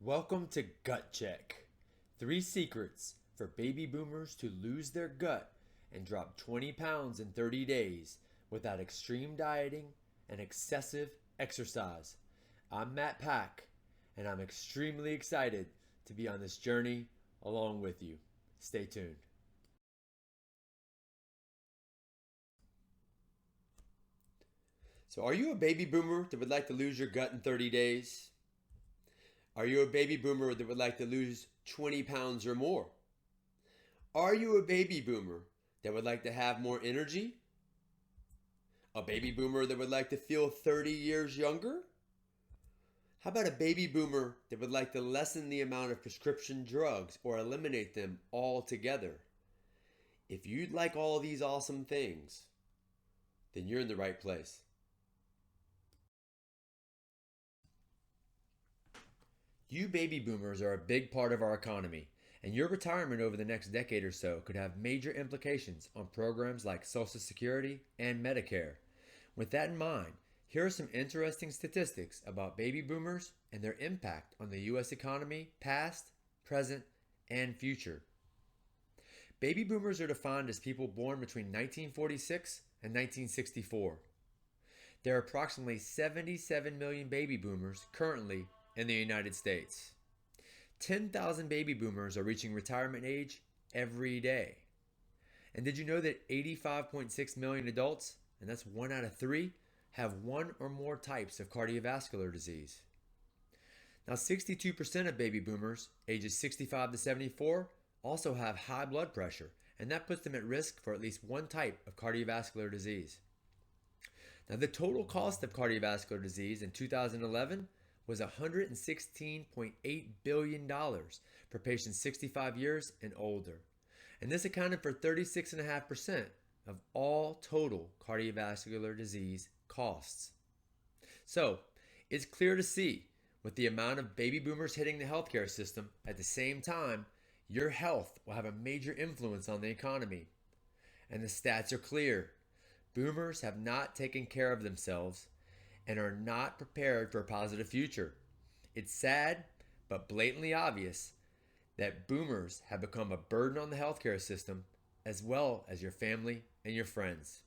Welcome to Gut Check. 3 secrets for baby boomers to lose their gut and drop 20 pounds in 30 days without extreme dieting and excessive exercise. I'm Matt Pack, and I'm extremely excited to be on this journey along with you. Stay tuned. So, are you a baby boomer that would like to lose your gut in 30 days? Are you a baby boomer that would like to lose 20 pounds or more? Are you a baby boomer that would like to have more energy? A baby boomer that would like to feel 30 years younger? How about a baby boomer that would like to lessen the amount of prescription drugs or eliminate them altogether? If you'd like all of these awesome things, then you're in the right place. You baby boomers are a big part of our economy, and your retirement over the next decade or so could have major implications on programs like Social Security and Medicare. With that in mind, here are some interesting statistics about baby boomers and their impact on the U.S. economy, past, present, and future. Baby boomers are defined as people born between 1946 and 1964. There are approximately 77 million baby boomers currently in the United States. 10,000 baby boomers are reaching retirement age every day. And did you know that 85.6 million adults, and that's 1 out of 3, have one or more types of cardiovascular disease? Now, 62% of baby boomers ages 65 to 74 also have high blood pressure, and that puts them at risk for at least one type of cardiovascular disease. Now, the total cost of cardiovascular disease in 2011 was $116.8 billion for patients 65 years and older. And this accounted for 36.5% of all total cardiovascular disease costs. So, it's clear to see, with the amount of baby boomers hitting the healthcare system, at the same time, your health will have a major influence on the economy. And the stats are clear. Boomers have not taken care of themselves and are not prepared for a positive future. It's sad, but blatantly obvious, that boomers have become a burden on the healthcare system as well as your family and your friends.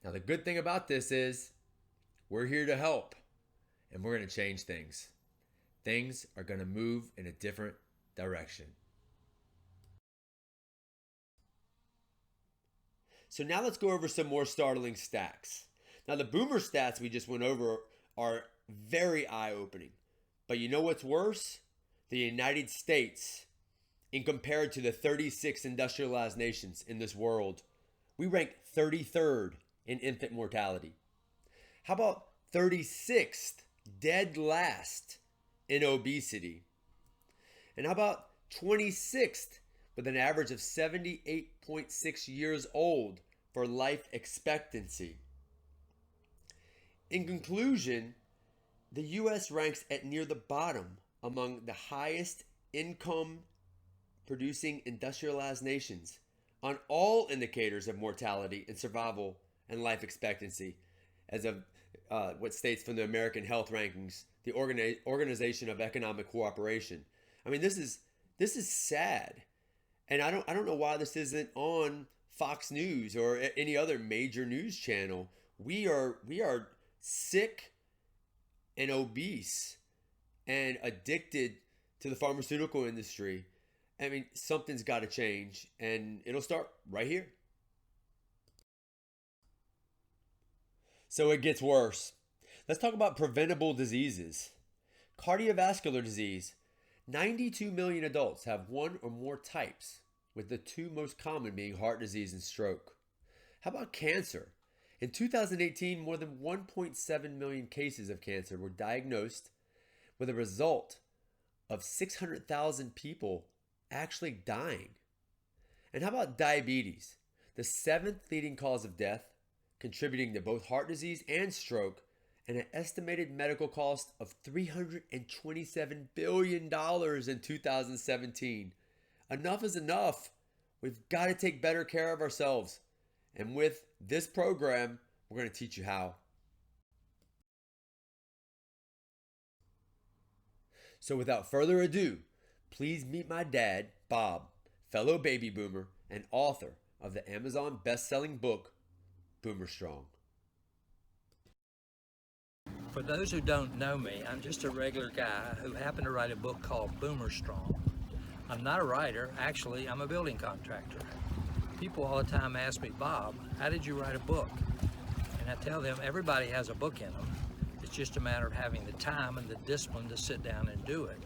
Now, the good thing about this is we're here to help, and we're going to change things. Things are going to move in a different direction. So now let's go over some more startling stats. Now, the boomer stats we just went over are very eye-opening. But you know what's worse? The United States, in compared to the 36 industrialized nations in this world, we rank 33rd in infant mortality. How about 36th, dead last, in obesity? And how about 26th, with an average of 78.6 years old for life expectancy? In conclusion, the U.S. ranks at near the bottom among the highest income producing industrialized nations on all indicators of mortality and survival and life expectancy, as of what states from the American Health Rankings, the Organization of Economic Cooperation. I mean, this is sad, and I don't know why this isn't on Fox News or any other major news channel. We are sick and obese and addicted to the pharmaceutical industry. I mean, something's got to change, and it'll start right here. So it gets worse. Let's talk about preventable diseases. Cardiovascular disease. 92 million adults have one or more types, with the 2 most common being heart disease and stroke. How about cancer? In 2018, more than 1.7 million cases of cancer were diagnosed, with a result of 600,000 people actually dying. And how about diabetes? The 7th leading cause of death, contributing to both heart disease and stroke, and an estimated medical cost of $327 billion in 2017. Enough is enough. We've got to take better care of ourselves. And with this program, we're going to teach you how. So without further ado, please meet my dad, Bob, fellow baby boomer and author of the Amazon best-selling book, Boomer Strong. For those who don't know me, I'm just a regular guy who happened to write a book called Boomer Strong. I'm not a writer, actually I'm a building contractor. People all the time ask me, Bob, how did you write a book? And I tell them everybody has a book in them. It's just a matter of having the time and the discipline to sit down and do it.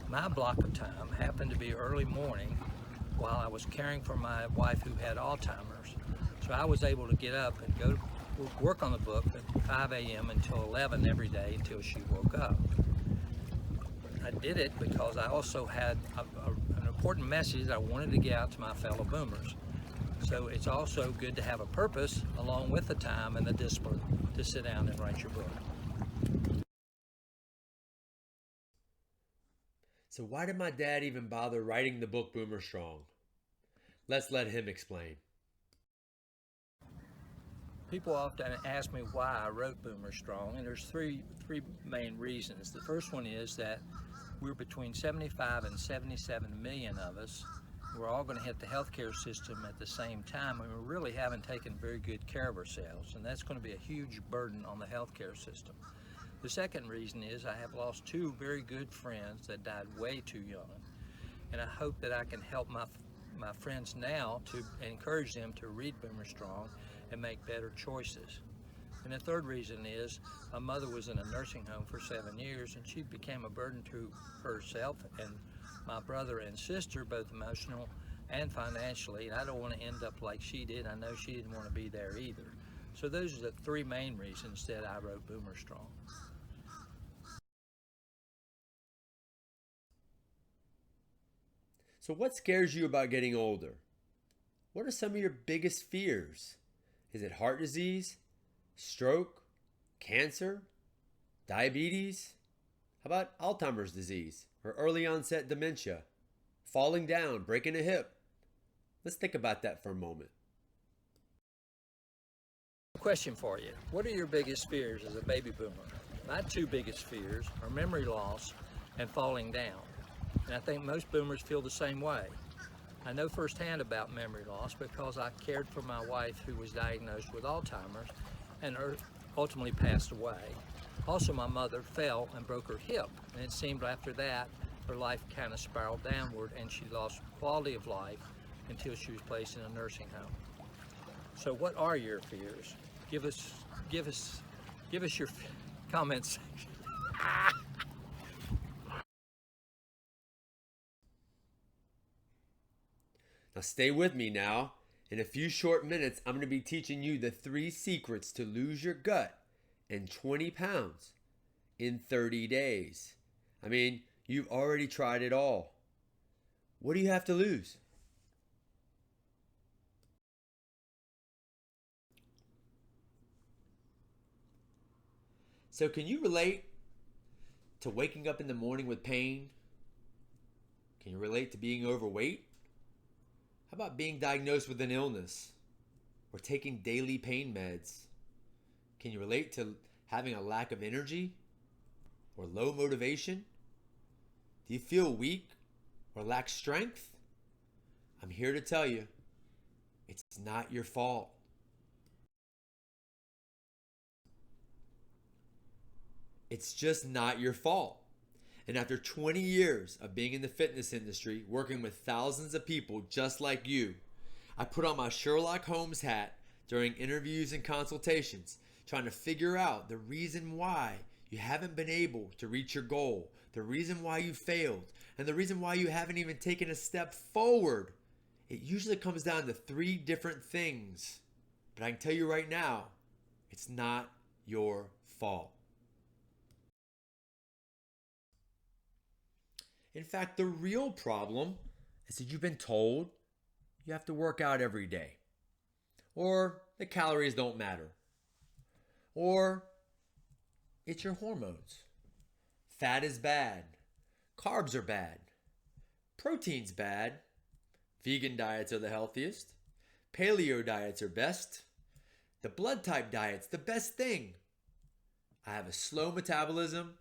My block of time happened to be early morning while I was caring for my wife who had Alzheimer's. So I was able to get up and go work on the book at 5 a.m. until 11 every day until she woke up. I did it because I also had an important message I wanted to get out to my fellow boomers. So it's also good to have a purpose along with the time and the discipline to sit down and write your book. So why did my dad even bother writing the book Boomer Strong? Let's let him explain. People often ask me why I wrote Boomer Strong, and there's three main reasons. The first one is that we're between 75 and 77 million of us. We're all going to hit the healthcare system at the same time, and we really haven't taken very good care of ourselves, and that's going to be a huge burden on the healthcare system. The second reason is I have lost two very good friends that died way too young, and I hope that I can help my friends now to encourage them to read Boomer Strong and make better choices. And the third reason is my mother was in a nursing home for 7 years, and she became a burden to herself and my brother and sister, both emotional and financially, and I don't want to end up like she did. I know she didn't want to be there either. So those are the three main reasons that I wrote Boomer Strong. So what scares you about getting older? What are some of your biggest fears? Is it heart disease, stroke, cancer, diabetes? How about Alzheimer's disease or early onset dementia? Falling down, breaking a hip? Let's think about that for a moment. Question for you. What are your biggest fears as a baby boomer? My two biggest fears are memory loss and falling down. And I think most boomers feel the same way. I know firsthand about memory loss because I cared for my wife who was diagnosed with Alzheimer's and ultimately passed away. Also, my mother fell and broke her hip, and it seemed after that her life kind of spiraled downward and she lost quality of life until she was placed in a nursing home. So what are your fears? Give us your comments. Now stay with me now. In a few short minutes, I'm going to be teaching you the 3 secrets to lose your gut and 20 pounds in 30 days. I mean, you've already tried it all. What do you have to lose? So can you relate to waking up in the morning with pain? Can you relate to being overweight? How about being diagnosed with an illness or taking daily pain meds? Can you relate to having a lack of energy or low motivation? Do you feel weak or lack strength? I'm here to tell you, it's not your fault. It's just not your fault. And after 20 years of being in the fitness industry, working with thousands of people just like you, I put on my Sherlock Holmes hat during interviews and consultations, trying to figure out the reason why you haven't been able to reach your goal, the reason why you failed, and the reason why you haven't even taken a step forward. It usually comes down to 3 different things. But I can tell you right now, it's not your fault. In fact, the real problem is that you've been told you have to work out every day, or the calories don't matter, or it's your hormones. Fat is bad, carbs are bad, protein's bad, vegan diets are the healthiest, paleo diets are best, the blood type diet's the best thing. I have a slow metabolism,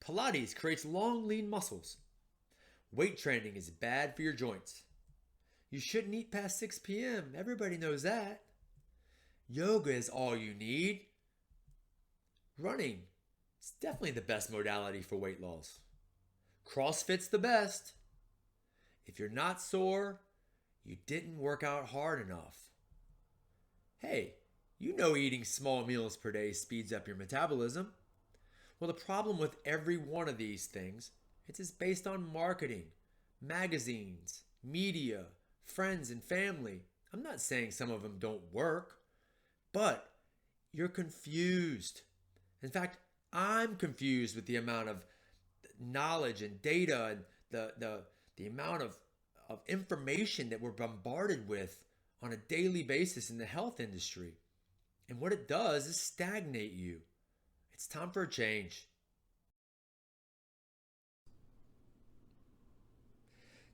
Pilates creates long, lean muscles. Weight training is bad for your joints. You shouldn't eat past 6 p.m. Everybody knows that. Yoga is all you need. Running is definitely the best modality for weight loss. CrossFit's the best. If you're not sore, you didn't work out hard enough. Hey, you know eating small meals per day speeds up your metabolism. Well, the problem with every one of these things is it's based on marketing, magazines, media, friends, and family. I'm not saying some of them don't work, but you're confused. In fact, I'm confused with the amount of knowledge and data and the amount of information that we're bombarded with on a daily basis in the health industry. And what it does is stagnate you. It's time for a change.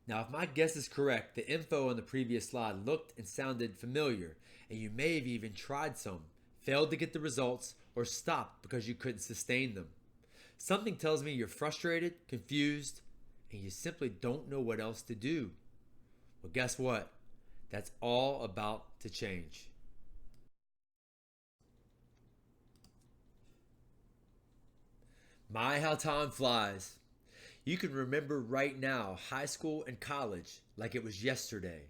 Now, if my guess is correct, the info on the previous slide looked and sounded familiar, and you may have even tried some, failed to get the results, or stopped because you couldn't sustain them. Something tells me you're frustrated, confused, and you simply don't know what else to do. Well, guess what? That's all about to change. My, how time flies. You can remember right now high school and college like it was yesterday.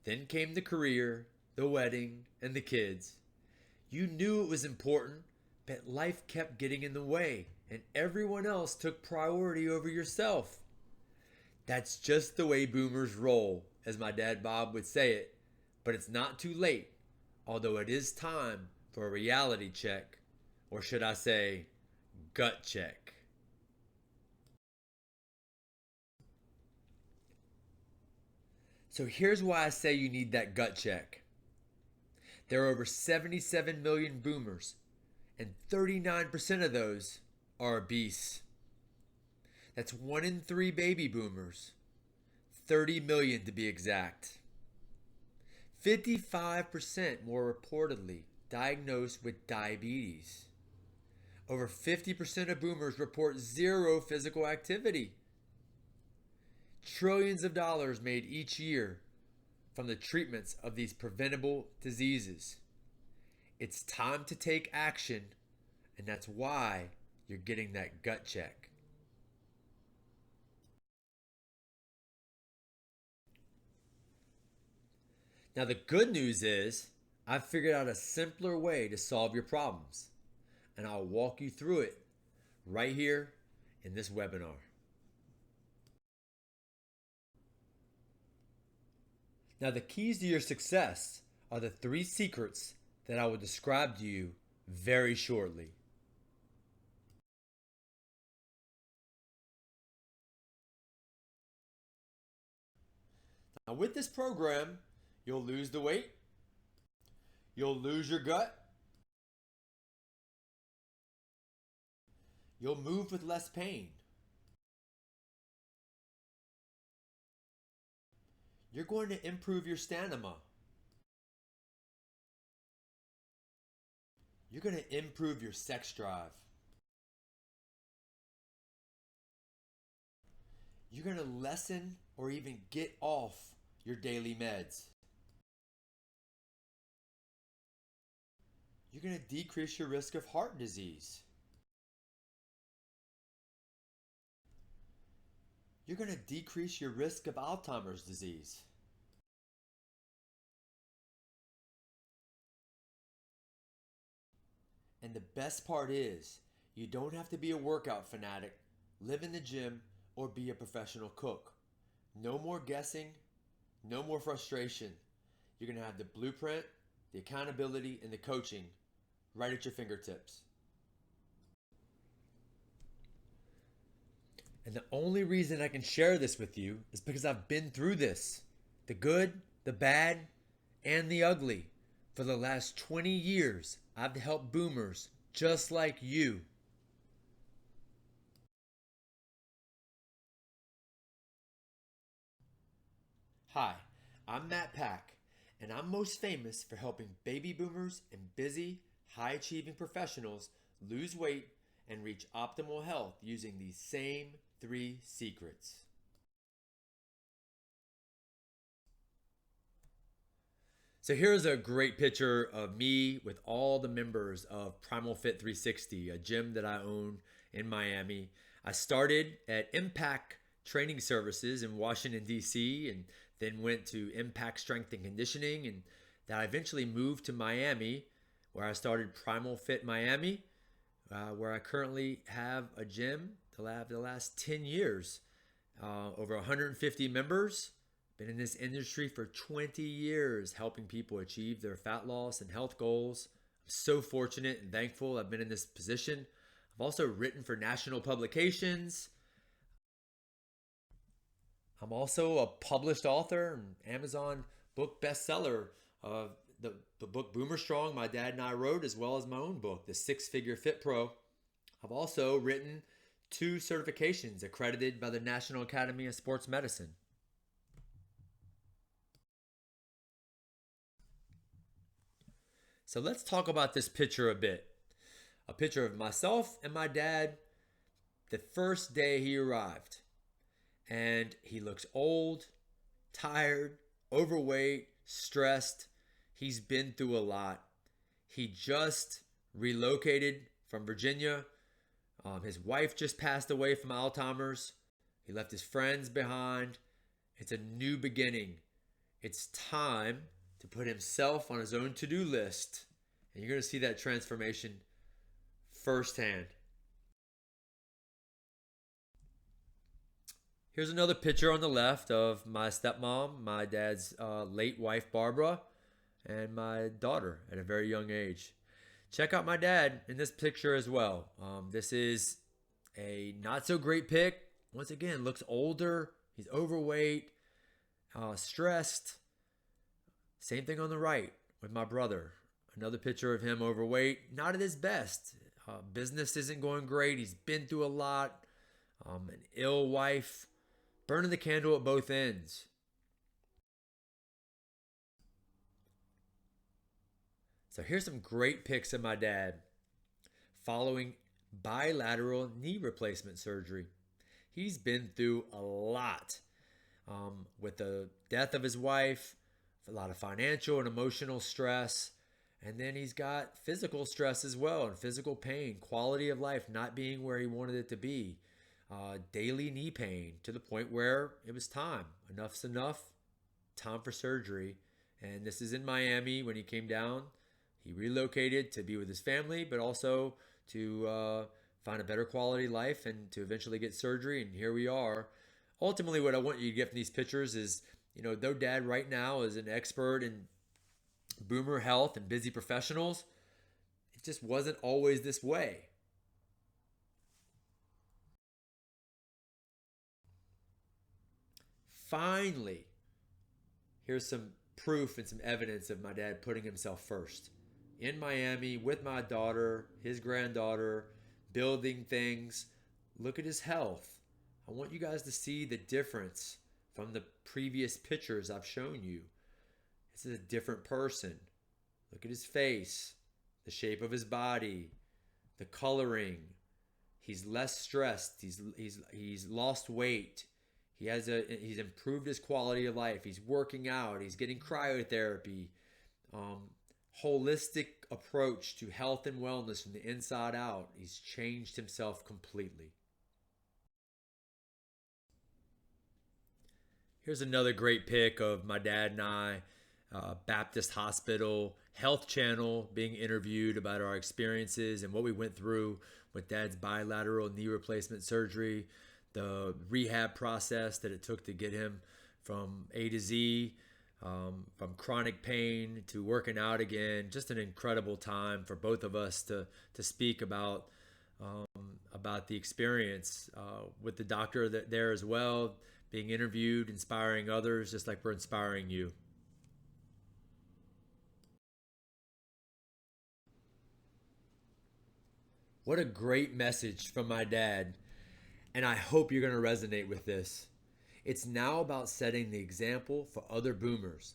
Then came the career, the wedding, and the kids. You knew it was important, but life kept getting in the way, and everyone else took priority over yourself. That's just the way boomers roll, as my dad Bob would say it. But it's not too late, although it is time for a reality check, or should I say, gut check. So here's why I say you need that gut check. There are over 77 million boomers, and 39% of those are obese. That's 1 in 3 baby boomers, 30 million to be exact. 55% more reportedly diagnosed with diabetes. Over 50% of boomers report zero physical activity. Trillions of dollars made each year from the treatments of these preventable diseases. It's time to take action, and that's why you're getting that gut check. Now, the good news is I've figured out a simpler way to solve your problems, and I'll walk you through it right here in this webinar. Now, the keys to your success are the 3 secrets that I will describe to you very shortly. Now, with this program, you'll lose the weight, you'll lose your gut, you'll move with less pain. You're going to improve your stamina. You're going to improve your sex drive. You're going to lessen or even get off your daily meds. You're going to decrease your risk of heart disease. You're going to decrease your risk of Alzheimer's disease. And the best part is, you don't have to be a workout fanatic, live in the gym, or be a professional cook. No more guessing, no more frustration. You're going to have the blueprint, the accountability, and the coaching right at your fingertips. And the only reason I can share this with you is because I've been through this. The good, the bad, and the ugly. For the last 20 years, I've helped boomers just like you. Hi, I'm Matt Pack, and I'm most famous for helping baby boomers and busy, high-achieving professionals lose weight and reach optimal health using these same 3 secrets. So here's a great picture of me with all the members of Primal Fit 360, a gym that I own in Miami. I started at Impact Training Services in Washington, D.C., and then went to Impact Strength and Conditioning, and that I eventually moved to Miami, where I started Primal Fit Miami, where I currently have a gym the last 10 years, over 150 members. Been in this industry for 20 years, helping people achieve their fat loss and health goals. I'm so fortunate and thankful I've been in this position. I've also written for national publications. I'm also a published author and Amazon book bestseller of the book Boomer Strong my dad and I wrote, as well as my own book, The 6-Figure Fit Pro. I've also written 2 certifications accredited by the National Academy of Sports Medicine. So let's talk about this picture a bit. A picture of myself and my dad the first day he arrived. And he looks old, tired, overweight, stressed. He's been through a lot. He just relocated from Virginia. His wife just passed away from Alzheimer's. He left his friends behind. It's a new beginning. It's time to put himself on his own to-do list. And you're going to see that transformation firsthand. Here's another picture on the left of my stepmom, my dad's late wife, Barbara, and my daughter at a very young age. Check out my dad in this picture as well. This is a not so great pic. Once again, looks older. He's overweight, stressed. Same thing on the right with my brother. Another picture of him overweight, not at his best. Business isn't going great. He's been through a lot. An ill wife, burning the candle at both ends. So here's some great pics of my dad following bilateral knee replacement surgery. He's been through a lot with the death of his wife, a lot of financial and emotional stress. And then he's got physical stress as well, and physical pain, quality of life not being where he wanted it to be, daily knee pain to the point where it was time. Enough's enough, time for surgery. And this is in Miami when he came down. He relocated to be with his family, but also to find a better quality life and to eventually get surgery. And here we are. Ultimately, what I want you to get from these pictures is, though Dad right now is an expert in boomer health and busy professionals, it just wasn't always this way. Finally, here's some proof and some evidence of my dad putting himself first. In Miami with my daughter, his granddaughter, building things. Look at his health. I want you guys to see the difference from the previous pictures I've shown you. This is a different person. Look at his face, the shape of his body, the coloring. He's less stressed. He's lost weight. He's improved his quality of life. He's working out. He's getting cryotherapy. Holistic approach to health and wellness from the inside out. He's changed himself completely. Here's another great pic of my dad and I, Baptist Hospital, Health Channel, being interviewed about our experiences and what we went through with Dad's bilateral knee replacement surgery, the rehab process that it took to get him from A to Z, from chronic pain to working out again. Just an incredible time for both of us to speak about the experience with the doctor there as well, being interviewed, inspiring others, just like we're inspiring you. What a great message from my dad, and I hope you're going to resonate with this. It's now about setting the example for other boomers,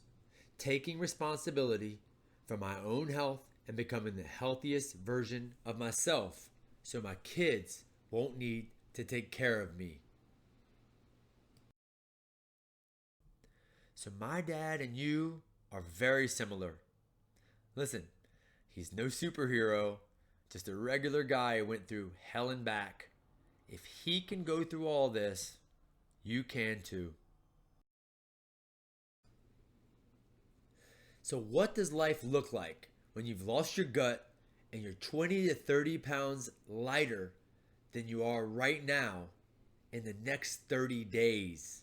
taking responsibility for my own health and becoming the healthiest version of myself so my kids won't need to take care of me. So my dad and you are very similar. Listen, he's no superhero, just a regular guy who went through hell and back. If he can go through all this, you can too. So, what does life look like when you've lost your gut and you're 20 to 30 pounds lighter than you are right now in the next 30 days?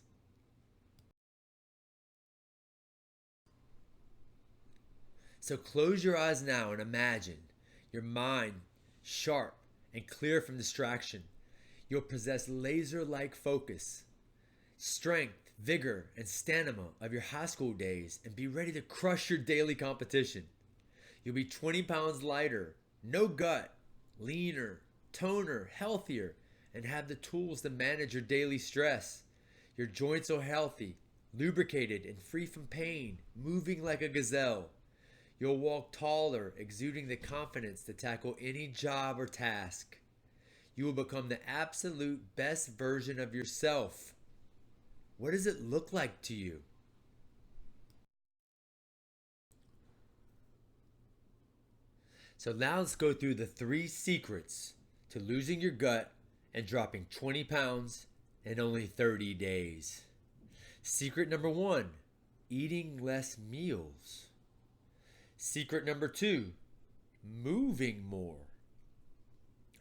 So, close your eyes now and imagine your mind sharp and clear from distraction. You'll possess laser like focus, strength, vigor, and stamina of your high school days and be ready to crush your daily competition. You'll be 20 pounds lighter, no gut, leaner, toner, healthier, and have the tools to manage your daily stress. Your joints are healthy, lubricated, and free from pain, moving like a gazelle. You'll walk taller, exuding the confidence to tackle any job or task. You will become the absolute best version of yourself. What does it look like to you? So now let's go through the 3 secrets to losing your gut and dropping 20 pounds in only 30 days. Secret number 1, eating less meals. Secret number 2, moving more.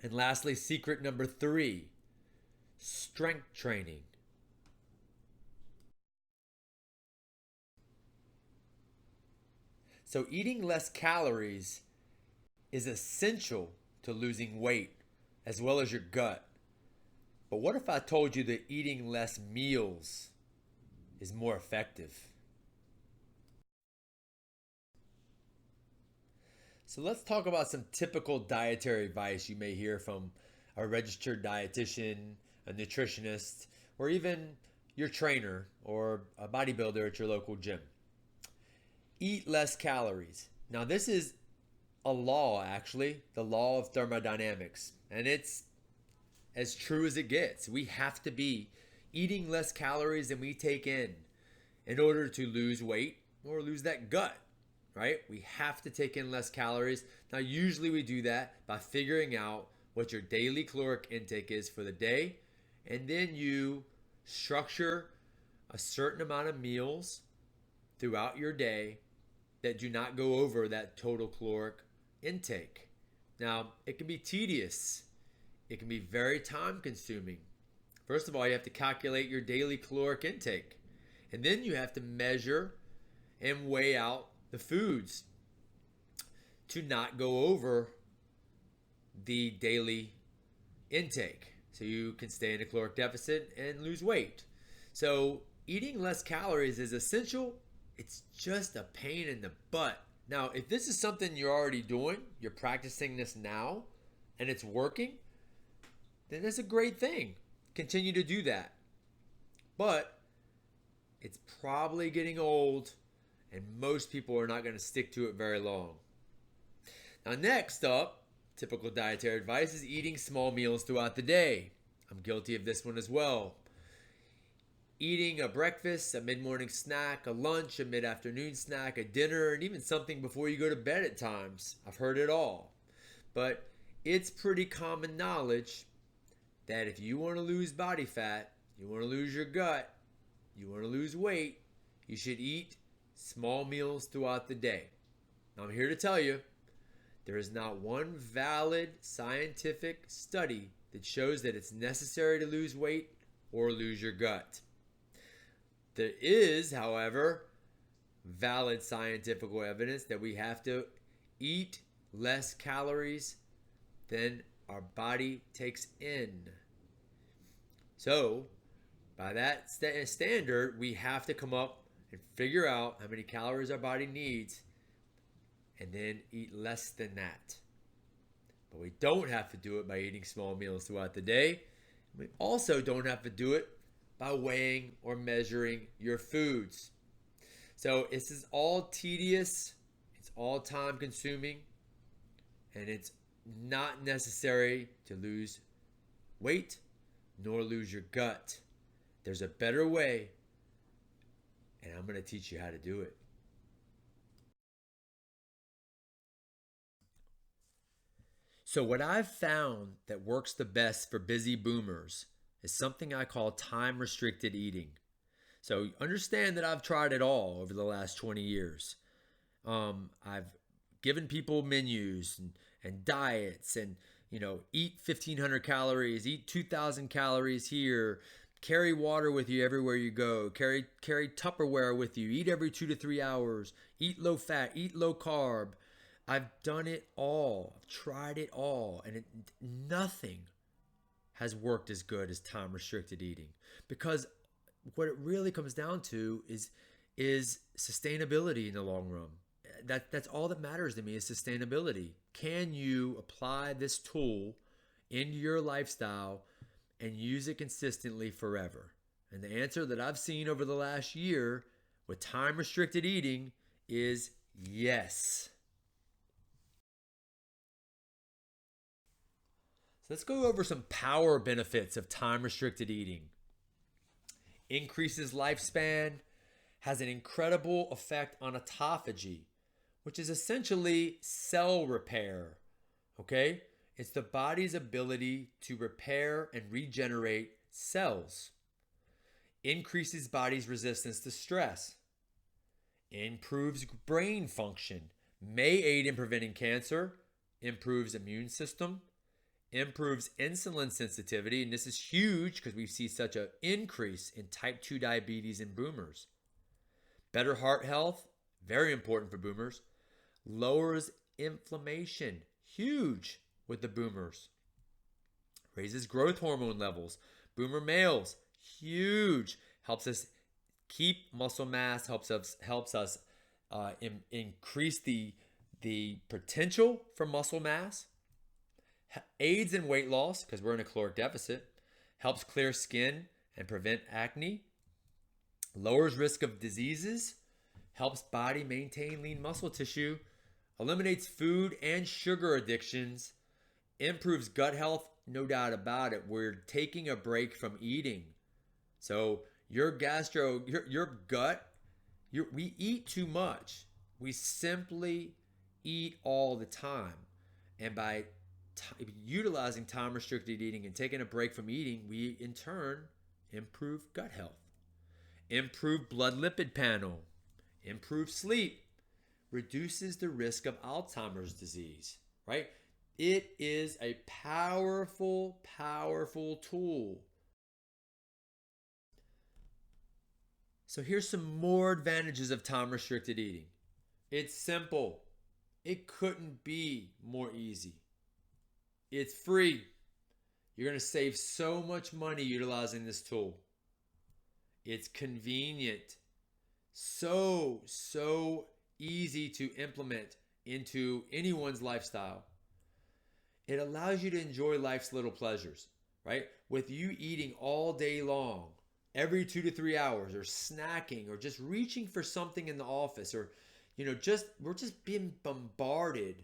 And lastly, secret number 3, strength training. So eating less calories is essential to losing weight as well as your gut. But what if I told you that eating less meals is more effective? So let's talk about some typical dietary advice you may hear from a registered dietitian, a nutritionist, or even your trainer or a bodybuilder at your local gym. Eat less calories. Now, this is a law, actually, the law of thermodynamics, and it's as true as it gets. We have to be eating less calories than we take in order to lose weight or lose that gut, right? We have to take in less calories. Now, usually we do that by figuring out what your daily caloric intake is for the day, and then you structure a certain amount of meals throughout your day that do not go over that total caloric intake. Now, it can be tedious. It can be very time consuming. First of all, you have to calculate your daily caloric intake. And then you have to measure and weigh out the foods to not go over the daily intake. So you can stay in a caloric deficit and lose weight. So eating less calories is essential. It's just a pain in the butt. Now, if this is something you're already doing, you're practicing this now, and it's working, then that's a great thing. Continue to do that. But it's probably getting old, and most people are not going to stick to it very long. Now, next up, typical dietary advice is eating small meals throughout the day. I'm guilty of this one as well. Eating a breakfast, a mid-morning snack, a lunch, a mid-afternoon snack, a dinner, and even something before you go to bed at times. I've heard it all. But it's pretty common knowledge that if you want to lose body fat, you want to lose your gut, you want to lose weight, you should eat small meals throughout the day. Now, I'm here to tell you, there is not one valid scientific study that shows that it's necessary to lose weight or lose your gut. There is, however, valid scientific evidence that we have to eat less calories than our body takes in. So, by that standard, we have to come up and figure out how many calories our body needs and then eat less than that. But we don't have to do it by eating small meals throughout the day. We also don't have to do it by weighing or measuring your foods. So this is all tedious, it's all time consuming, and it's not necessary to lose weight nor lose your gut. There's a better way, and I'm going to teach you how to do it. So, what I've found that works the best for busy boomers is something I call time restricted eating. So, understand that I've tried it all over the last 20 years. I've given people menus and diets and, eat 1,500 calories, eat 2,000 calories here, carry water with you everywhere you go, carry Tupperware with you, eat every 2 to 3 hours, eat low fat, eat low carb. I've done it all. I've tried it all, and nothing has worked as good as time restricted eating, because what it really comes down to is sustainability in the long run. That's all that matters to me, is sustainability. Can you apply this tool into your lifestyle and use it consistently forever? And the answer that I've seen over the last year with time restricted eating is yes. So let's go over some power benefits of time restricted eating. Increases lifespan, has an incredible effect on autophagy, which is essentially cell repair. Okay? It's the body's ability to repair and regenerate cells. Increases body's resistance to stress. Improves brain function. May aid in preventing cancer. Improves immune system. Improves insulin sensitivity, and this is huge because we see such an increase in type 2 diabetes in boomers. Better heart health, very important for boomers. Lowers inflammation, huge with the boomers. Raises growth hormone levels. Boomer males, huge. Helps us keep muscle mass, helps us increase the potential for muscle mass. Aids in weight loss because we're in a caloric deficit. Helps clear skin and prevent acne. Lowers risk of diseases. Helps body maintain lean muscle tissue. Eliminates food and sugar addictions. Improves gut health, no doubt about it. We're taking a break from eating. So your gut, we eat too much. We simply eat all the time. And by utilizing time restricted eating and taking a break from eating, we in turn improve gut health, improve blood lipid panel, improve sleep, reduces the risk of Alzheimer's disease, right? It is a powerful, powerful tool. So here's some more advantages of time restricted eating. It's simple. It couldn't be more easy. It's free. You're going to save so much money utilizing this tool. It's convenient. So easy to implement into anyone's lifestyle. It allows you to enjoy life's little pleasures, right? With you eating all day long, every 2 to 3 hours, or snacking, or just reaching for something in the office, or we're just being bombarded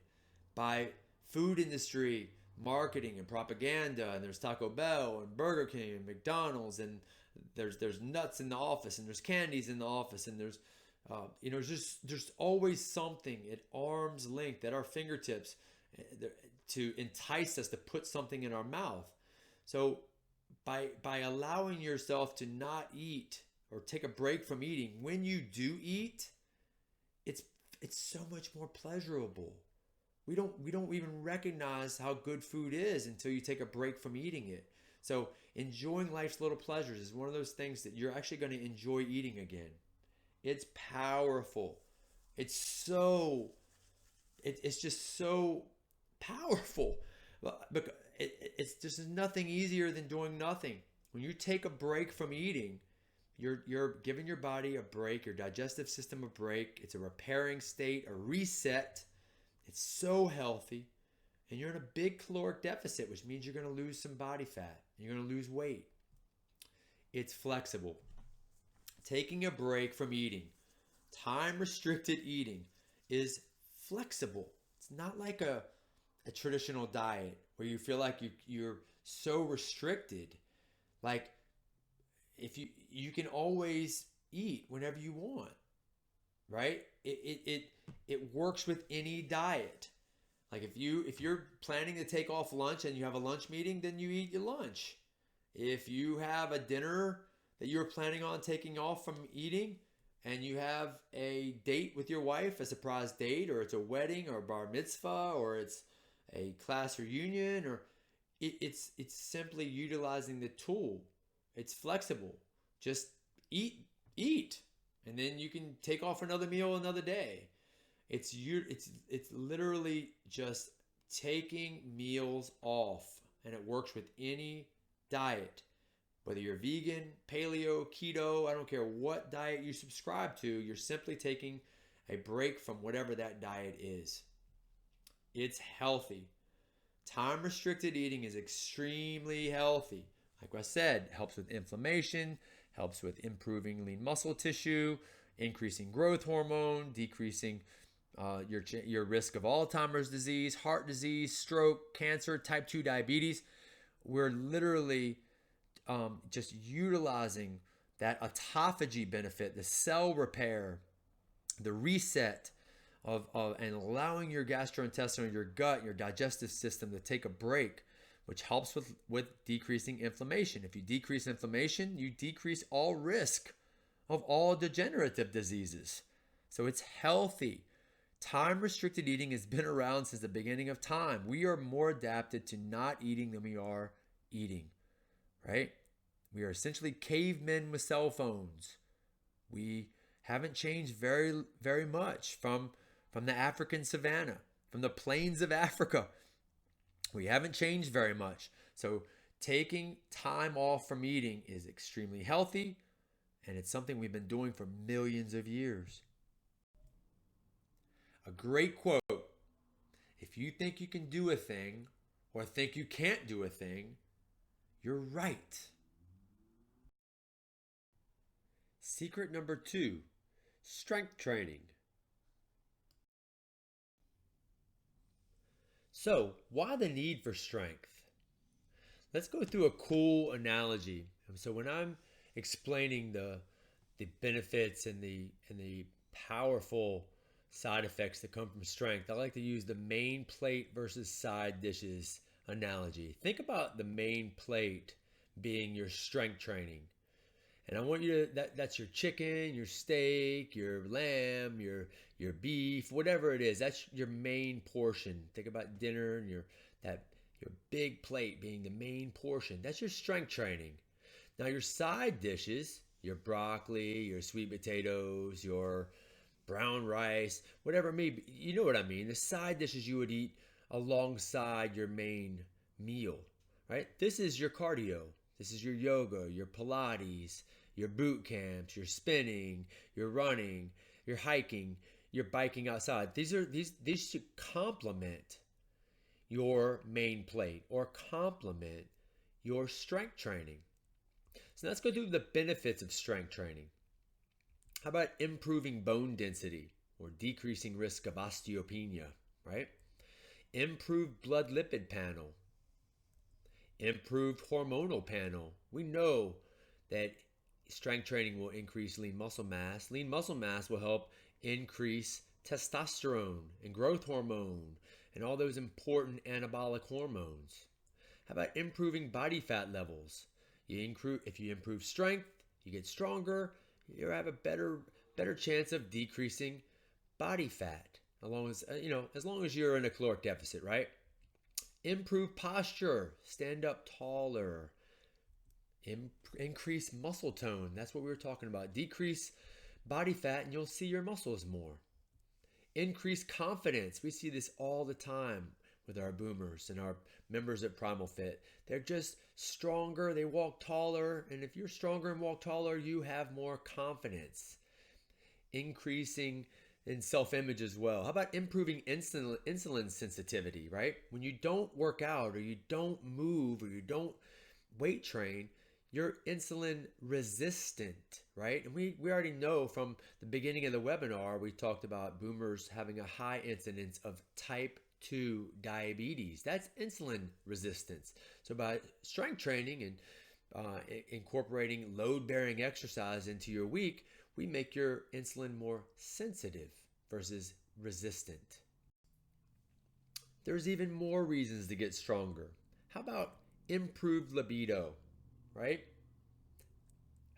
by food industry marketing and propaganda, and there's Taco Bell and Burger King and McDonald's, and there's nuts in the office, and there's candies in the office, and there's there's always something at arm's length, at our fingertips, to entice us to put something in our mouth. So by allowing yourself to not eat or take a break from eating, when you do eat, it's so much more pleasurable. We don't even recognize how good food is until you take a break from eating it. So enjoying life's little pleasures is one of those things that you're actually going to enjoy eating again. It's powerful. It's just so powerful. It's just nothing easier than doing nothing. When you take a break from eating, you're giving your body a break, your digestive system a break. It's a repairing state, a reset. It's so healthy. And you're in a big caloric deficit, which means you're going to lose some body fat. You're going to lose weight. It's flexible. Taking a break from eating, time restricted eating, is flexible. It's not like a a traditional diet where you feel like you're so restricted. Like if you can always eat whenever you want, right? It works with any diet. Like if you're planning to take off lunch and you have a lunch meeting, then you eat your lunch. If you have a dinner that you're planning on taking off from eating and you have a date with your wife, a surprise date, or it's a wedding or a bar mitzvah or it's a class reunion, or it's simply utilizing the tool. It's flexible. Just eat, and then you can take off another meal another day. It's literally just taking meals off, and it works with any diet. Whether you're vegan, paleo, keto, I don't care what diet you subscribe to, you're simply taking a break from whatever that diet is. It's healthy. Time restricted eating is extremely healthy. Like I said, helps with inflammation, helps with improving lean muscle tissue, increasing growth hormone, decreasing your risk of Alzheimer's disease, heart disease, stroke, cancer, type 2 diabetes. We're literally just utilizing that autophagy benefit, the cell repair, the reset and allowing your gastrointestinal, your gut, your digestive system to take a break, which helps with decreasing inflammation. If you decrease inflammation, you decrease all risk of all degenerative diseases. So it's healthy. Time restricted eating has been around since the beginning of time. We are more adapted to not eating than we are eating, right? We are essentially cavemen with cell phones. We haven't changed very, very much from the African savannah, from the plains of Africa. We haven't changed very much. So taking time off from eating is extremely healthy, and it's something we've been doing for millions of years. A great quote: if you think you can do a thing or think you can't do a thing, you're right. Secret number 2, strength training. So, why the need for strength? Let's go through a cool analogy. So when I'm explaining the benefits and the powerful side effects that come from strength, I like to use the main plate versus side dishes analogy. Think about the main plate being your strength training. And I want you to, that's your chicken, your steak, your lamb, your beef, whatever it is. That's your main portion. Think about dinner and your big plate being the main portion. That's your strength training. Now your side dishes, your broccoli, your sweet potatoes, your brown rice, whatever it may be, you know what I mean. The side dishes you would eat alongside your main meal, right? This is your cardio. This is your yoga, your Pilates, your boot camps, your spinning, your running, your hiking, your biking outside. These should complement your main plate or complement your strength training. So let's go through the benefits of strength training. How about improving bone density or decreasing risk of osteopenia, right? Improved blood lipid panel. Improved hormonal panel. We know that strength training will increase lean muscle mass. Lean muscle mass will help increase testosterone and growth hormone and all those important anabolic hormones. How about improving body fat levels? If you improve strength, you get stronger, you have a better chance of decreasing body fat, as long as you're in a caloric deficit, right? Improve posture, stand up taller, increase muscle tone. That's what we were talking about. Decrease body fat and you'll see your muscles more. Increase confidence. We see this all the time with our boomers and our members at Primal Fit. They're just stronger, they walk taller, and if you're stronger and walk taller, you have more confidence. Increasing in self-image as well. How about improving insulin sensitivity, right? When you don't work out or you don't move or you don't weight train, you're insulin resistant, right? And we already know from the beginning of the webinar, we talked about boomers having a high incidence of type to diabetes. That's insulin resistance. So by strength training and incorporating load-bearing exercise into your week, we make your insulin more sensitive versus resistant. There's even more reasons to get stronger. How about improved libido, right?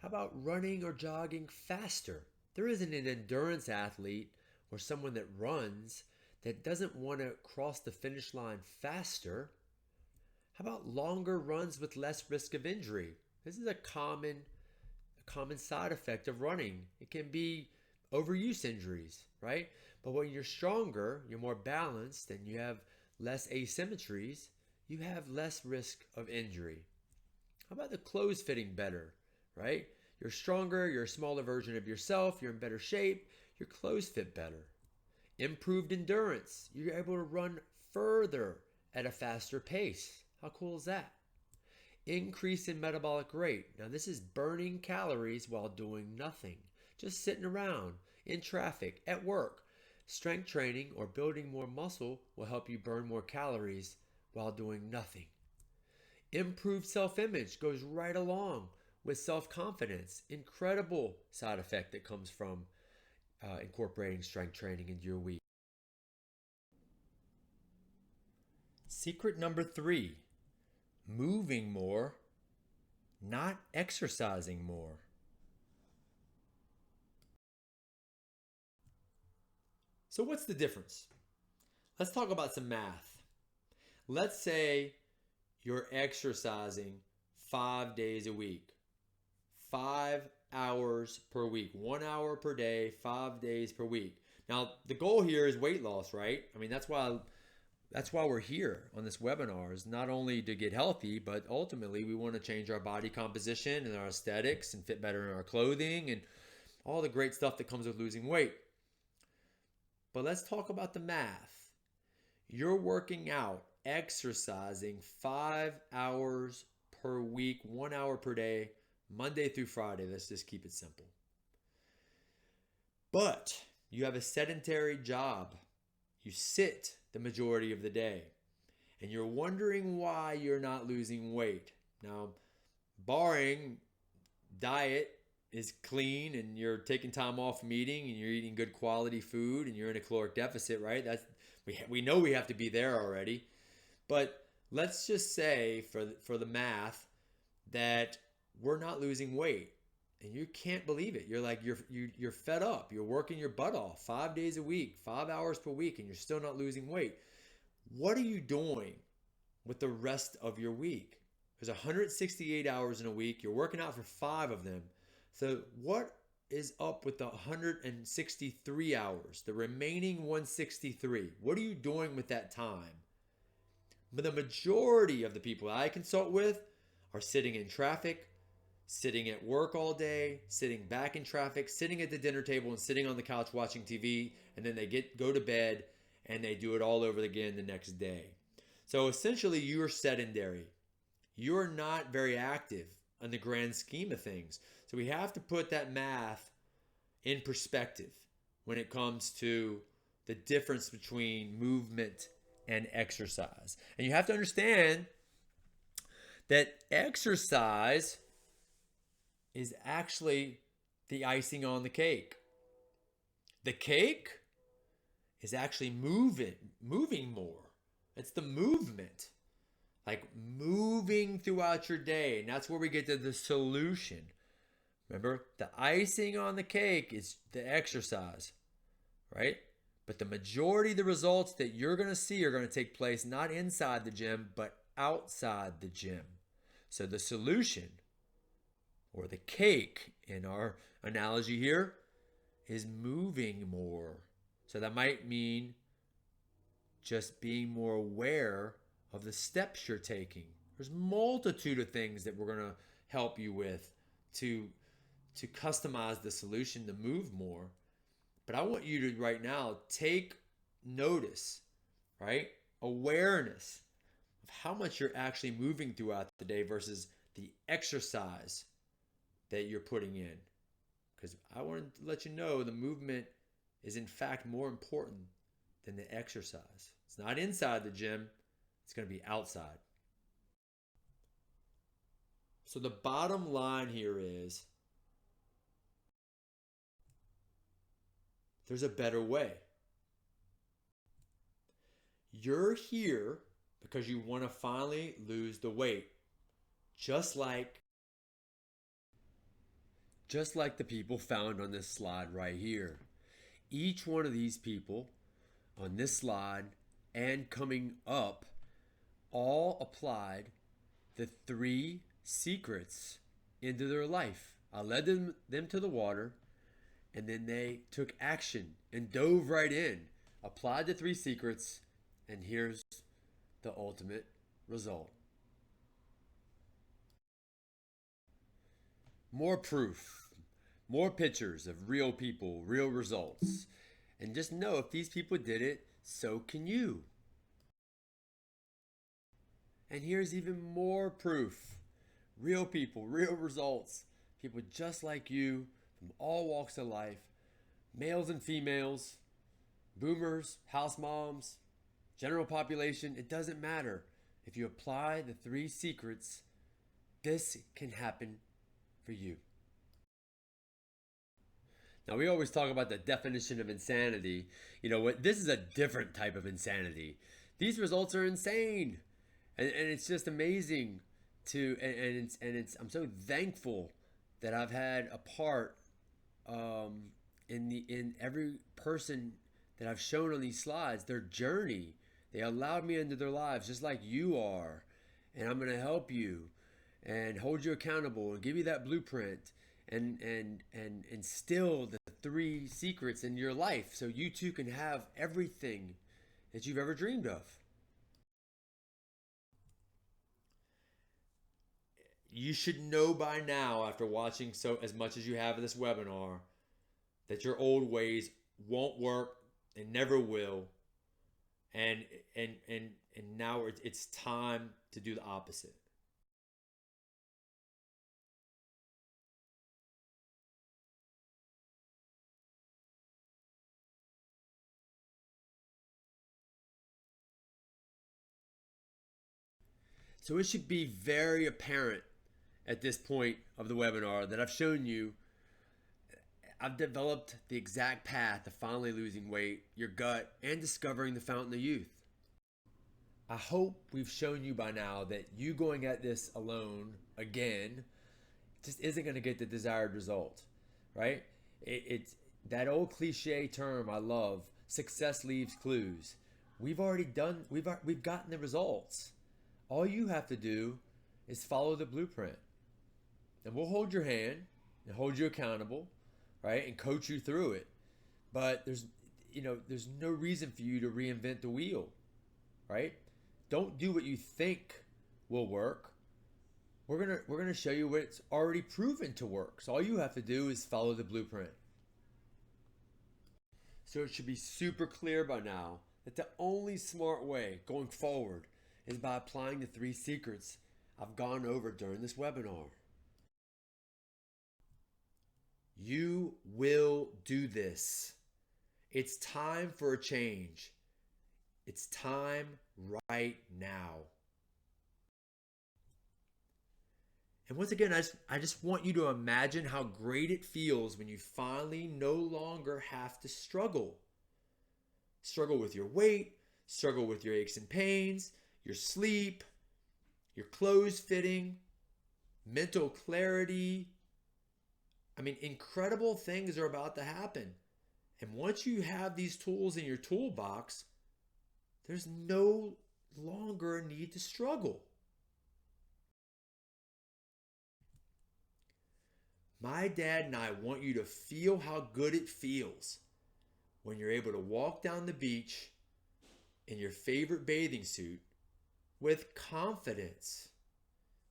How about running or jogging faster? There isn't an endurance athlete or someone that runs that doesn't want to cross the finish line faster. How about longer runs with less risk of injury? This is a common side effect of running. It can be overuse injuries, right? But when you're stronger, you're more balanced, and you have less asymmetries, you have less risk of injury. How about the clothes fitting better, right? You're stronger, you're a smaller version of yourself, you're in better shape, your clothes fit better. Improved endurance, you're able to run further at a faster pace. How cool is that? Increase in metabolic rate. Now this is burning calories while doing nothing. Just sitting around, in traffic, at work. Strength training or building more muscle will help you burn more calories while doing nothing. Improved self-image goes right along with self-confidence. Incredible side effect that comes from incorporating strength training into your week. Secret number 3, moving more, not exercising more. So what's the difference? Let's talk about some math. Let's say you're exercising 5 days a week, 5 hours per week, 1 hour per day, 5 days per week. Now, the goal here is weight loss, right? I mean, that's why we're here on this webinar, is not only to get healthy, but ultimately we want to change our body composition and our aesthetics and fit better in our clothing and all the great stuff that comes with losing weight. But let's talk about the math. You're working out, exercising 5 hours per week, 1 hour per day, Monday through Friday. Let's just keep it simple. But you have a sedentary job. You sit the majority of the day, and you're wondering why you're not losing weight. Now, barring diet is clean and you're taking time off from eating and you're eating good quality food and you're in a caloric deficit, right? That's we know we have to be there already. But let's just say for the math that we're not losing weight, and you can't believe it. You're like you're fed up. You're working your butt off 5 days a week, 5 hours per week, and you're still not losing weight. What are you doing with the rest of your week? There's 168 hours in a week. You're working out for 5 of them. So what is up with the 163 hours, the remaining 163? What are you doing with that time? But the majority of the people I consult with are sitting in traffic, sitting at work all day, sitting back in traffic, sitting at the dinner table and sitting on the couch watching TV, and then they go to bed and they do it all over again the next day. So essentially you're sedentary. You're not very active in the grand scheme of things. So we have to put that math in perspective when it comes to the difference between movement and exercise. And you have to understand that exercise is actually the icing on the cake. The cake is actually moving more. It's the movement, like moving throughout your day. And that's where we get to the solution. Remember, the icing on the cake is the exercise, right? But the majority of the results that you're going to see are going to take place not inside the gym, but outside the gym. So the solution, or the cake in our analogy here, is moving more. So that might mean just being more aware of the steps you're taking. There's a multitude of things that we're going to help you with to customize the solution to move more. But I want you to right now take notice, right? Awareness of how much you're actually moving throughout the day versus the exercise that you're putting in. Because I want to let you know the movement is in fact more important than the exercise. It's not inside the gym, it's going to be outside. So the bottom line here is there's a better way. You're here because you want to finally lose the weight. Just like the people found on this slide right here. Each one of these people on this slide and coming up all applied the 3 secrets into their life. I led them to the water, and then they took action and dove right in, applied the 3 secrets, and here's the ultimate result. More proof, more pictures of real people, real results. And just know if these people did it, so can you. And here's even more proof. Real people, real results. People just like you from all walks of life. Males and females, boomers, house moms, general population. It doesn't matter. If you apply the 3 secrets, this can happen for you. Now, we always talk about the definition of insanity. You know what? This is a different type of insanity. These results are insane. And it's just amazing to, I'm so thankful that I've had a part in every person that I've shown on these slides, their journey. They allowed me into their lives just like you are. And I'm going to help you and hold you accountable and give you that blueprint and instill the 3 secrets in your life so you too can have everything that you've ever dreamed of. You should know by now, after watching so as much as you have of this webinar, that your old ways won't work and never will. And now it's time to do the opposite. So it should be very apparent at this point of the webinar that I've shown you I've developed the exact path to finally losing weight, your gut, and discovering the fountain of youth. I hope we've shown you by now that you going at this alone again just isn't going to get the desired result, right? It's that old cliche term I love, success leaves clues. We've gotten the results. All you have to do is follow the blueprint. And we'll hold your hand and hold you accountable, right? And coach you through it. But there's no reason for you to reinvent the wheel, right? Don't do what you think will work. We're gonna show you what's already proven to work. So all you have to do is follow the blueprint. So it should be super clear by now that the only smart way going forward is by applying the 3 secrets I've gone over during this webinar. You will do this. It's time for a change. It's time right now. And once again, I just want you to imagine how great it feels when you finally no longer have to struggle. Struggle with your weight, struggle with your aches and pains, your sleep, your clothes fitting, mental clarity. I mean, incredible things are about to happen. And once you have these tools in your toolbox, there's no longer a need to struggle. My dad and I want you to feel how good it feels when you're able to walk down the beach in your favorite bathing suit with confidence,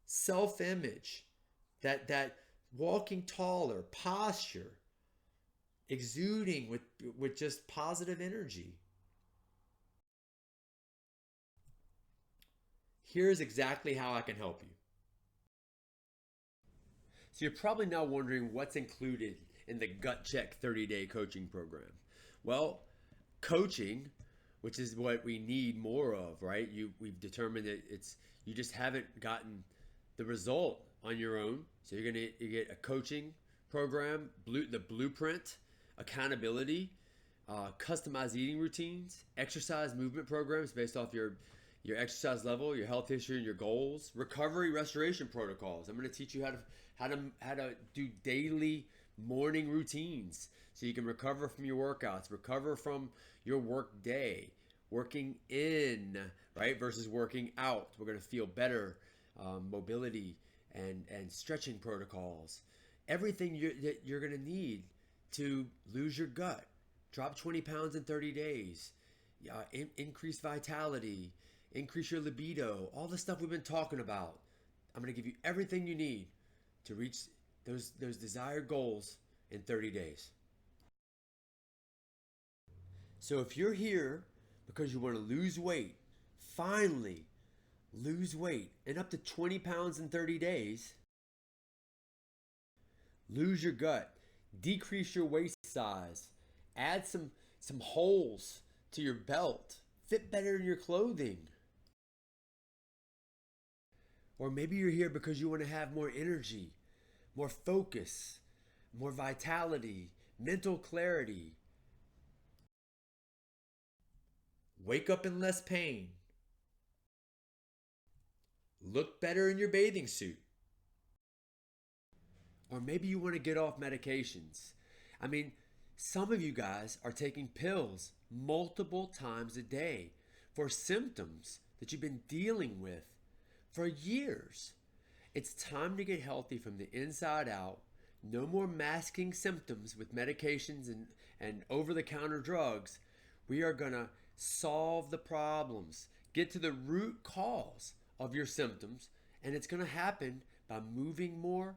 self-image, that walking taller, posture, exuding with just positive energy. Here's exactly how I can help you. So you're probably now wondering what's included in the Gut Check 30-day coaching program. Well, coaching which is what we need more of, right? We've determined that you just haven't gotten the result on your own. So you get a coaching program, the blueprint, accountability, customized eating routines, exercise movement programs based off your exercise level, your health history, and your goals, recovery restoration protocols. I'm going to teach you how to do daily morning routines so you can recover from your workouts, recover from your work day, working in, right, versus working out. We're going to feel better, mobility and stretching protocols, everything that you're going to need to lose your gut, drop 20 pounds in 30 days, increase vitality, increase your libido, all the stuff we've been talking about. I'm going to give you everything you need to reach those desired goals in 30 days. So if you're here because you want to lose weight, finally lose weight, and up to 20 pounds in 30 days, lose your gut, decrease your waist size, add some holes to your belt, fit better in your clothing. Or maybe you're here because you want to have more energy, more focus, more vitality, mental clarity. Wake up in less pain. Look better in your bathing suit. Or maybe you want to get off medications. I mean, some of you guys are taking pills multiple times a day for symptoms that you've been dealing with for years. It's time to get healthy from the inside out. No more masking symptoms with medications and over-the-counter drugs. We are going to solve the problems, get to the root cause of your symptoms, and it's going to happen by moving more,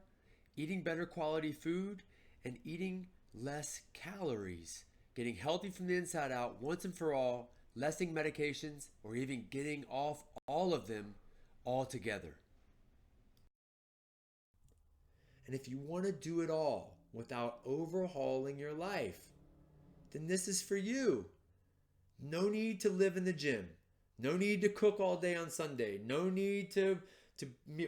eating better quality food, and eating less calories. Getting healthy from the inside out once and for all, lessening medications, or even getting off all of them altogether. And if you want to do it all without overhauling your life, then this is for you. No need to live in the gym. No need to cook all day on Sunday. No need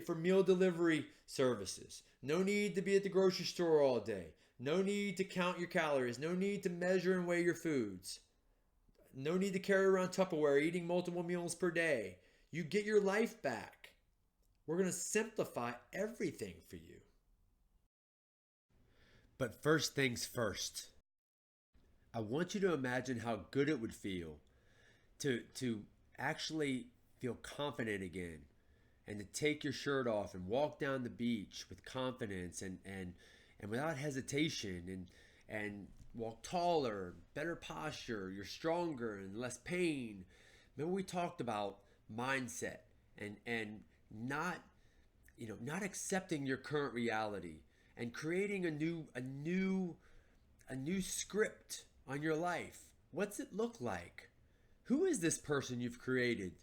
for meal delivery services. No need to be at the grocery store all day. No need to count your calories. No need to measure and weigh your foods. No need to carry around Tupperware eating multiple meals per day. You get your life back. We're going to simplify everything for you. But first things first. I want you to imagine how good it would feel to actually feel confident again, and to take your shirt off and walk down the beach with confidence and without hesitation, and walk taller, better posture, you're stronger and less pain. Remember we talked about mindset and not accepting your current reality and creating a new script on your life. What's it look like? Who is this person you've created?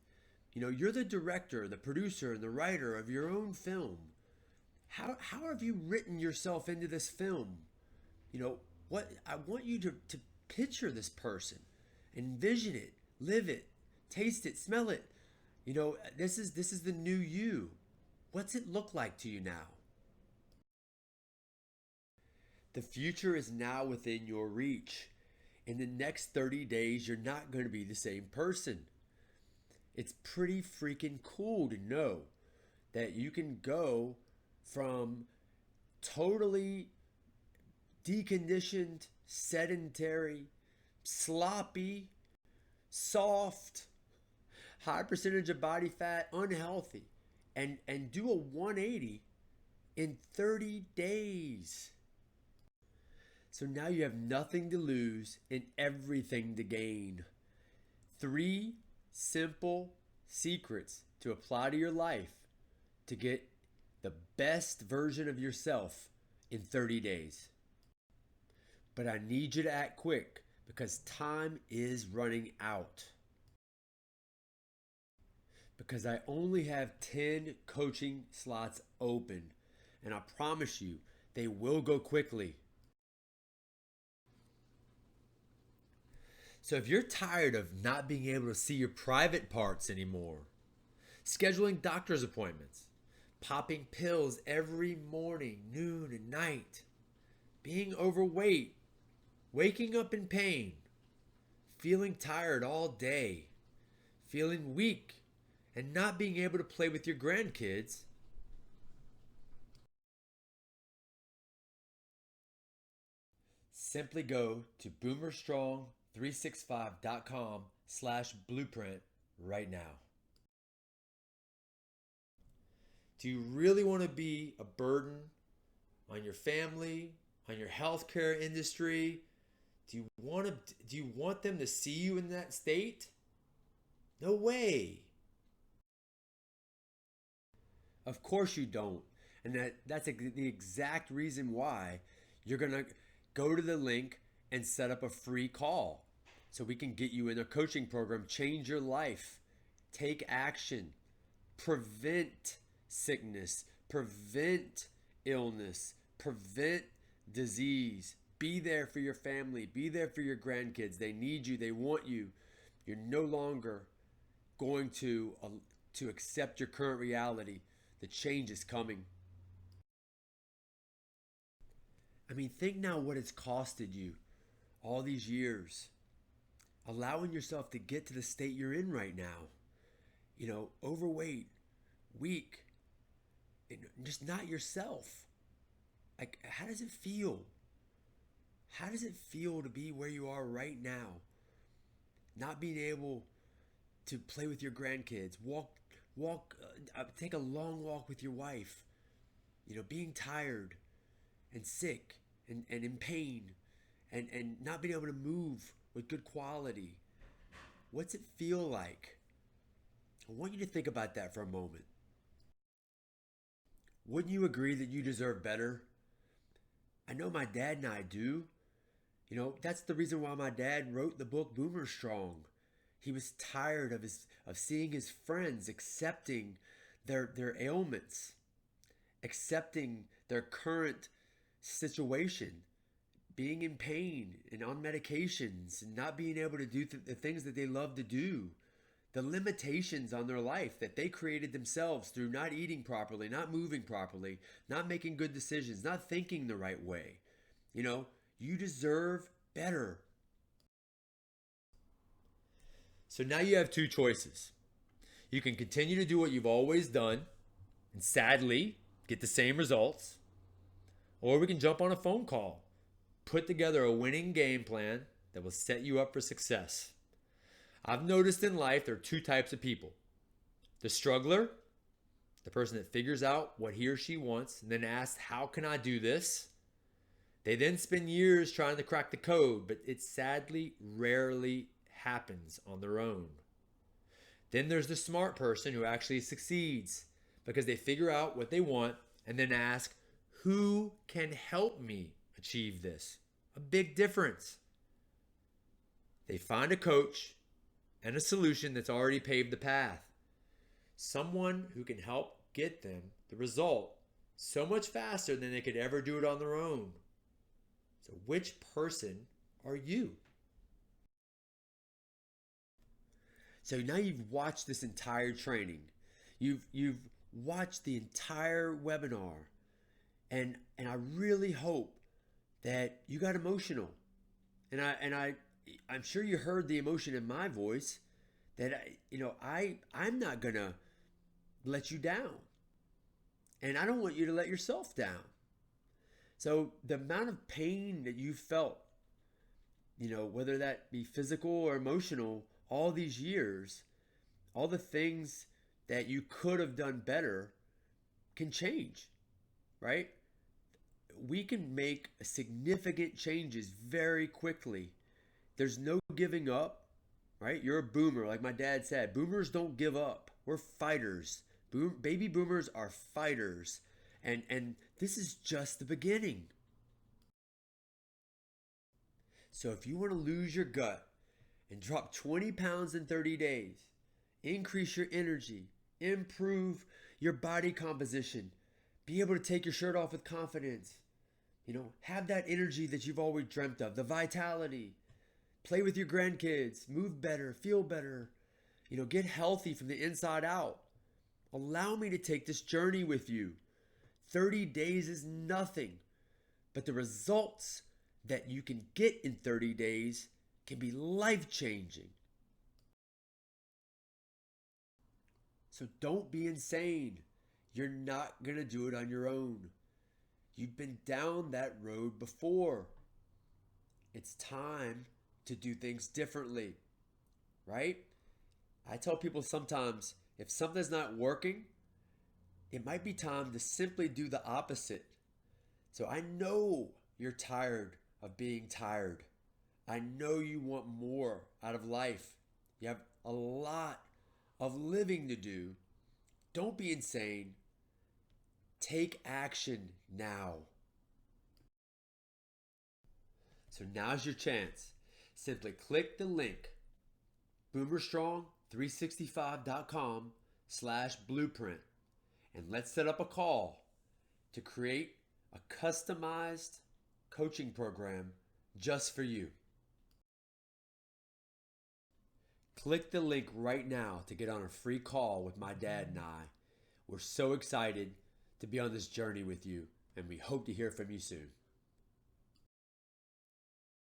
You're the director, the producer, and the writer of your own film. How have you written yourself into this film? What I want you to picture this person, envision it, live it, taste it, smell it. This is the new you. What's it look like to you now? The future is now within your reach. In the next 30 days, you're not going to be the same person. It's pretty freaking cool to know that you can go from totally deconditioned, sedentary, sloppy, soft, high percentage of body fat, unhealthy, and do a 180 in 30 days. So now you have nothing to lose and everything to gain. 3 simple secrets to apply to your life to get the best version of yourself in 30 days. But I need you to act quick because time is running out. Because I only have 10 coaching slots open, and I promise you they will go quickly. So if you're tired of not being able to see your private parts anymore, scheduling doctor's appointments, popping pills every morning, noon, and night, being overweight, waking up in pain, feeling tired all day, feeling weak, and not being able to play with your grandkids, simply go to boomerstrong365.com/blueprint right now. Do you really want to be a burden on your family, on your healthcare industry? Do you want them to see you in that state? No way. Of course you don't. And that's the exact reason why you're going to go to the link and set up a free call so we can get you in a coaching program, change your life, take action, prevent sickness, prevent illness, prevent disease. Be there for your family, be there for your grandkids. They need you, they want you. You're no longer going to accept your current reality. The change is coming. I mean, think now what it's costed you all these years, allowing yourself to get to the state you're in right now. Overweight, weak, just not yourself. Like, how does it feel? How does it feel to be where you are right now? Not being able to play with your grandkids, take a long walk with your wife, being tired and sick and in pain and not being able to move with good quality. What's it feel like? I want you to think about that for a moment. Wouldn't you agree that you deserve better? I know my dad and I do. That's the reason why my dad wrote the book Boomer Strong. He was tired of seeing his friends accepting their ailments, accepting their current situation, being in pain and on medications and not being able to do the things that they love to do. The limitations on their life that they created themselves through not eating properly, not moving properly, not making good decisions, not thinking the right way. You deserve better. So now you have two choices. You can continue to do what you've always done and sadly get the same results, or we can jump on a phone call, put together a winning game plan that will set you up for success. I've noticed in life there are two types of people. The struggler, the person that figures out what he or she wants and then asks, how can I do this? They then spend years trying to crack the code, but it sadly rarely happens on their own. Then there's the smart person who actually succeeds because they figure out what they want and then ask, who can help me achieve this? A big difference. They find a coach and a solution that's already paved the path. Someone who can help get them the result so much faster than they could ever do it on their own. So which person are you? So now you've watched this entire training. You've watched the entire webinar. And I really hope that you got emotional. And I'm sure you heard the emotion in my voice that I'm not gonna let you down. And I don't want you to let yourself down. So the amount of pain that you felt, whether that be physical or emotional, all these years, all the things that you could have done better can change, right? We can make significant changes very quickly. There's no giving up, right? You're a boomer, like my dad said. Boomers don't give up. We're fighters. Baby boomers are fighters. And this is just the beginning. So if you want to lose your gut and drop 20 pounds in 30 days, increase your energy, improve your body composition, be able to take your shirt off with confidence, have that energy that you've always dreamt of, the vitality, play with your grandkids, move better, feel better, get healthy from the inside out. Allow me to take this journey with you. 30 days is nothing, but the results that you can get in 30 days can be life-changing. So don't be insane. You're not going to do it on your own. You've been down that road before. It's time to do things differently, right? I tell people sometimes if something's not working, it might be time to simply do the opposite. So I know you're tired of being tired. I know you want more out of life. You have a lot of living to do. Don't be insane. Take action now. So now's your chance. Simply click the link boomerstrong365.com/blueprint and let's set up a call to create a customized coaching program just for you. Click the link right now to get on a free call with my dad and I. We're so excited to be on this journey with you, and we hope to hear from you soon.